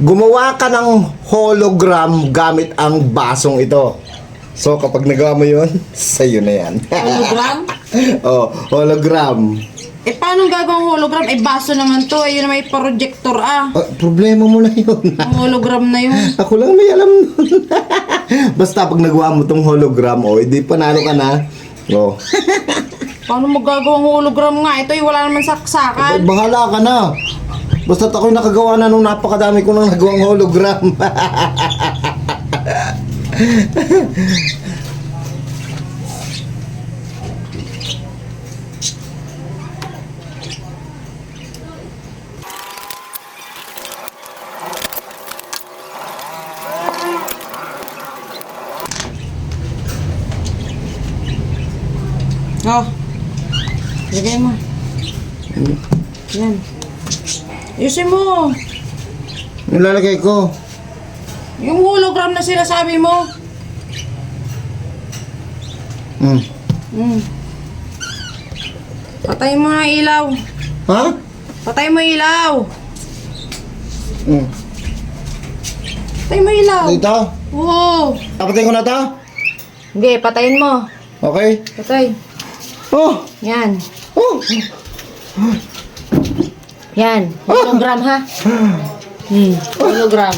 Gumawa ka ng hologram gamit ang basong ito. So, kapag nagawa mo yun, sa'yo na yan. Hologram? Oh, hologram. Eh, paano gagawang hologram? Eh, baso naman to. Eh, yun na may projector Problema mo na yun. Ang hologram na yun. Ako lang may alam nun. Basta pag nagawa mo tong hologram, hindi panalo ka na. Oh. Paano magagawang hologram nga? Ito wala naman saksakan. Bahala ka na. Basta ako'y nakagawa na nung napakadami ko nang nagawang hologram. Oh. Lagay mo. Yan. Ayusin mo. Nilalagay ko. Yung hologram na sinasabi mo. Patayin mo na ilaw. Ha? Patayin mo ilaw. Mm. Patayin mo ilaw. Dito? Oo. Tapatayin ko na to? Hindi, patayin mo. Okay? Patay. Oh! Yan. Oh! Yan. Hologram ha. Hologram.